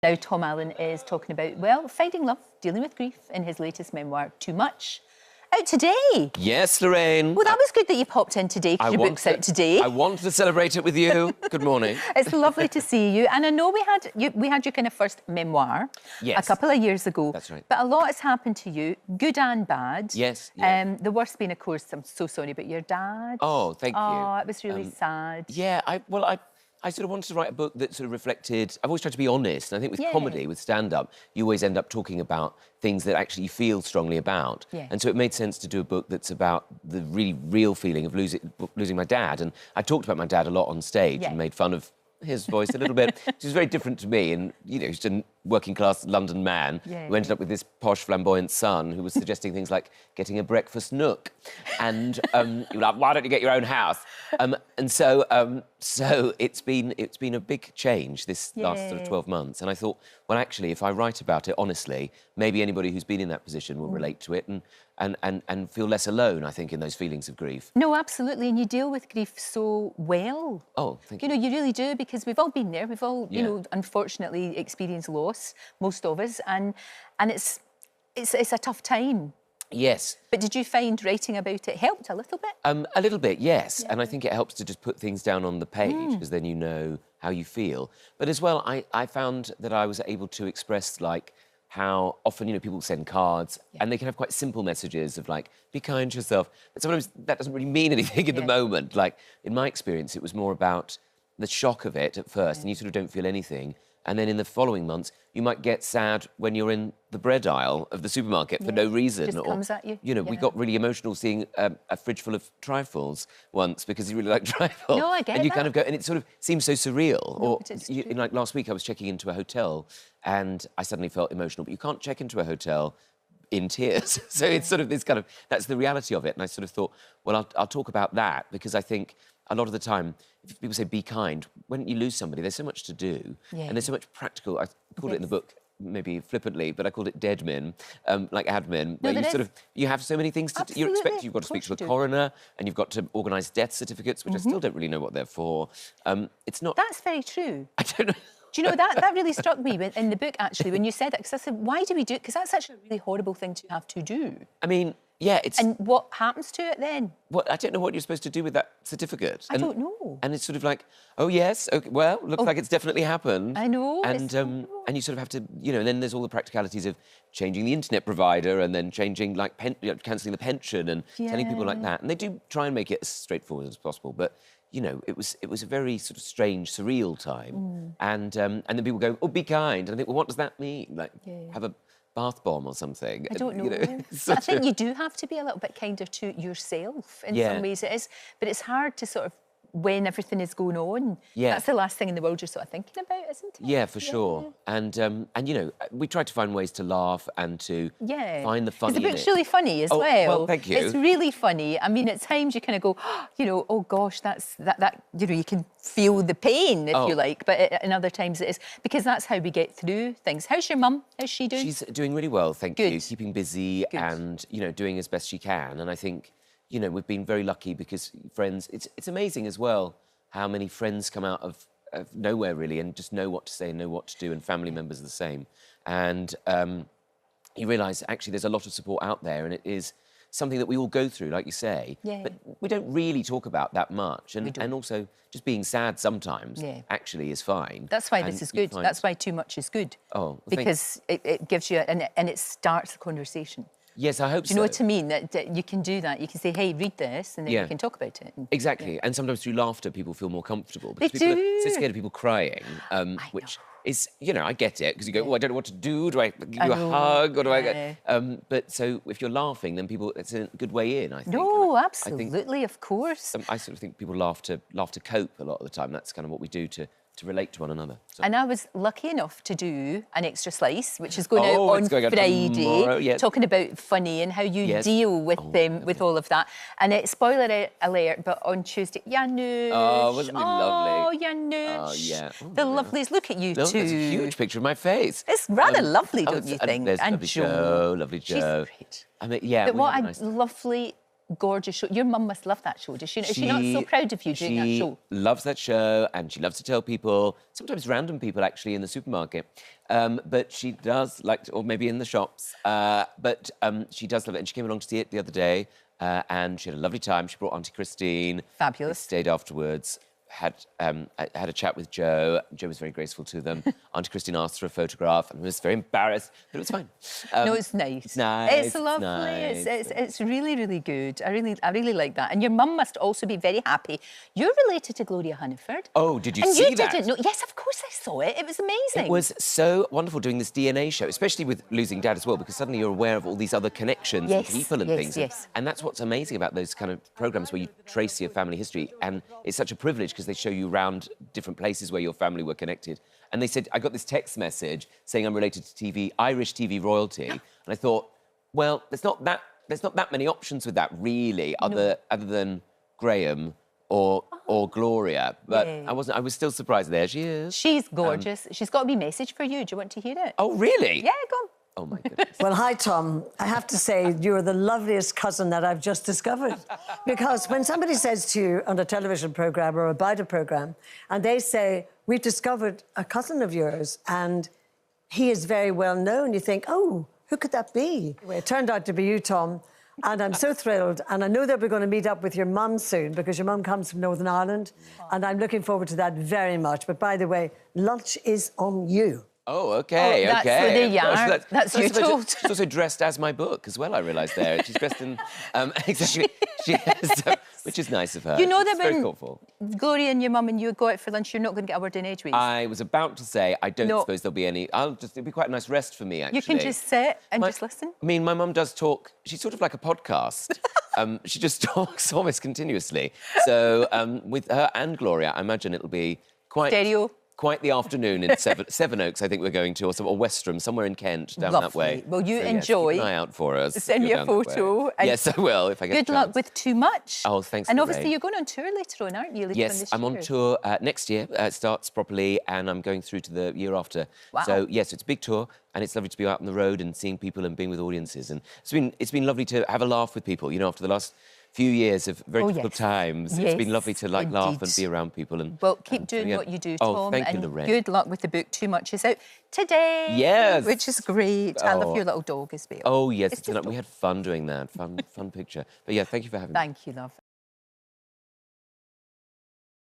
Now, Tom Allen is talking about, well, finding love, dealing with grief in his latest memoir, Too Much. Out today. Yes, Lorraine. Well, that was good that you popped in today because your book's out today. I wanted to celebrate it with you. Good morning. It's lovely to see you. And I know we had your kind of first memoir a couple of years ago. That's right. But a lot has happened to you, good and bad. Yes. The worst being, of course, I'm so sorry about your dad. Oh, thank you. Oh, it was really sad. Yeah, I sort of wanted to write a book that sort of reflected... I've always tried to be honest, and I think with comedy, with stand-up, you always end up talking about things that actually you feel strongly about. Yeah. And so it made sense to do a book that's about the really real feeling of losing my dad. And I talked about my dad a lot on stage and made fun of his voice a little bit. He was very different to me, and, you know, just a working-class London man who ended up with this posh, flamboyant son who was suggesting things like getting a breakfast nook. And you were like, why don't you get your own house? And so it's been a big change this last sort of 12 months. And I thought, well, actually, if I write about it honestly, maybe anybody who's been in that position will relate to it and feel less alone, I think, in those feelings of grief. No, absolutely. And you deal with grief so well. Oh, thank you. You know, you really do, because we've all been there. We've all, you know, unfortunately experienced loss, most of us. And it's a tough time. Yes. But did you find writing about it helped a little bit? A little bit, yes. Yeah. And I think it helps to just put things down on the page, because then you know how you feel. But as well, I found that I was able to express, like, how often, you know, people send cards and they can have quite simple messages of, like, be kind to yourself. But sometimes that doesn't really mean anything in the moment. Like, in my experience, it was more about the shock of it at first, and you sort of don't feel anything. And then in the following months, you might get sad when you're in the bread aisle of the supermarket for no reason. It just comes at you. You know, we got really emotional seeing a fridge full of trifles once because he really liked trifle. No, I get And you that. kind of go, and it sort of seems so surreal. No, or, but it's you, true. like last week, I was checking into a hotel and I suddenly felt emotional. But you can't check into a hotel in tears. So it's sort of this kind of, that's the reality of it. And I sort of thought, well, I'll talk about that, because I think a lot of the time, if people say be kind, when you lose somebody, there's so much to do. And there's so much practical, I called it in the book, maybe flippantly, but I called it deadmin, like admin, where you have so many things to do. You've got to speak to the coroner, and you've got to organise death certificates, which I still don't really know what they're for. It's not... That's very true. I don't know. Do you know, that really struck me in the book, actually, when you said that, because I said, why do we do it? Because that's such a really horrible thing to have to do. I mean, yeah, it's... And what happens to it then? Well, I don't know what you're supposed to do with that certificate. I don't know. And it's sort of like, oh, yes, okay, well, looks like it's definitely happened. I know. And you sort of have to, you know, and then there's all the practicalities of changing the internet provider and then changing, like, cancelling the pension and telling people like that. And they do try and make it as straightforward as possible, but... You know, it was a very sort of strange, surreal time. And then people go, oh, be kind. And I think, well, what does that mean? Like, have a bath bomb or something? I don't know. You know I think you do have to be a little bit kinder to yourself in some ways it is. But it's hard to sort of, when everything is going on, that's the last thing in the world you're sort of thinking about, isn't it? Yeah, for sure. And you know, we tried to find ways to laugh and to find the funny in it. The book's really funny as well. Well, thank you. It's really funny. I mean, at times you kind of go, you know, oh gosh, that you know, you can feel the pain, if you like, but in other times it is, because that's how we get through things. How's your mum? How's she doing? She's doing really well, thank you. Keeping busy and, you know, doing as best she can. And I think, you know, we've been very lucky because friends... It's amazing as well how many friends come out of nowhere, really, and just know what to say and know what to do, and family members are the same. And you realise, actually, there's a lot of support out there, and it is something that we all go through, like you say. But we don't really talk about that much. And also, just being sad sometimes actually is fine. That's why this is good. That's why Too Much is good. Oh, well, because it gives you... And it starts the conversation. Yes, I hope so. Do you know what I mean? That you can do that. You can say, hey, read this, and then you can talk about it. Exactly. And sometimes through laughter, people feel more comfortable. They Because people do. are so scared of people crying, which is, you know, I get it, because you go, oh, I don't know what to do. Do I give you a hug? Or do I go... But so if you're laughing, then people, it's a good way in, I think. No, absolutely, of course. I sort of think people laugh to cope a lot of the time. That's kind of what we do to relate to one another. So. And I was lucky enough to do an extra slice, which is going out on Friday, talking about funny and how you deal with with all of that. And spoiler alert, but on Tuesday, Janusz. Oh, wasn't it lovely? Oh, Janusz. Oh, yeah. Oh, the lovelies. Look at you two. That's a huge picture of my face. It's rather lovely, don't you think? There's lovely Joe, lovely Joe. She's great. I mean, yeah. But what a lovely gorgeous show. Your mum must love that show, does she? Is she not so proud of you doing that show? She loves that show, and she loves to tell people, sometimes random people actually in the supermarket, but she does like to, or maybe in the shops, but she does love it. And she came along to see it the other day, and she had a lovely time. She brought Auntie Christine. Fabulous. They stayed afterwards. I had a chat with Joe. Joe was very graceful to them. Auntie Christine asked for a photograph and was very embarrassed, but it was fine. No, it's nice. It's nice. It's lovely. It's really, really good. I really like that. And your mum must also be very happy. You're related to Gloria Hunniford. Oh, did you see that? And you didn't know? Yes, of course I saw it. It was amazing. It was so wonderful doing this DNA show, especially with losing Dad as well, because suddenly you're aware of all these other connections and people and things. Yes. And that's what's amazing about those kind of programmes where you trace your family history. And it's such a privilege because they show you around different places where your family were connected. And they said, I got this text message saying I'm related to Irish TV royalty. And I thought, well, there's not that many options with that, really, other than Graham or Gloria. But I was still surprised. There she is. She's gorgeous. She's got a wee message for you. Do you want to hear it? Oh, really? Yeah, go on. Oh, my goodness. Well, hi, Tom. I have to say, you're the loveliest cousin that I've just discovered. Because when somebody says to you on a television programme or about a programme, and they say, we've discovered a cousin of yours, and he is very well known, you think, oh, who could that be? Well, it turned out to be you, Tom, and I'm so thrilled. And I know that we're going to meet up with your mum soon, because your mum comes from Northern Ireland, and I'm looking forward to that very much. But by the way, lunch is on you. Oh, OK, that's OK. That's your told. She's also dressed as my book as well, I realised there. She's dressed in... exactly. She has, which is nice of her. You know that very when thoughtful. Gloria and your mum and you go out for lunch, you're not going to get a word in edgeways? I was about to say, I don't suppose there'll be any... It'll be quite a nice rest for me, actually. You can just sit and just listen? I mean, my mum does talk... She's sort of like a podcast. She just talks almost continuously. So with her and Gloria, I imagine it'll be quite... Stereo. Quite the afternoon in Sevenoaks, I think we're going to, or Westerham, somewhere in Kent, down that way. Well, you so, enjoy. Yes, keep an eye out for us. Send me a photo. Yes, I will, if I get a chance. Good luck with Too Much. Oh, thanks, And Lorraine. obviously you're going on tour later on, aren't you? Yes, I'm on tour next year. It starts properly, and I'm going through to the year after. Wow. So, yes, it's a big tour, and it's lovely to be out on the road and seeing people and being with audiences. And it's been lovely to have a laugh with people, you know, after the last few years of very difficult times. It's been lovely to laugh and be around people. And well, keep doing what you do, Tom. Oh, thank you, and Lorraine. good luck with the book. Too Much is out today. Yes. Which is great. I love your little dog as well. Oh, yes. We had fun doing that. Fun picture. But yeah, thank you for having me. Thank you, love.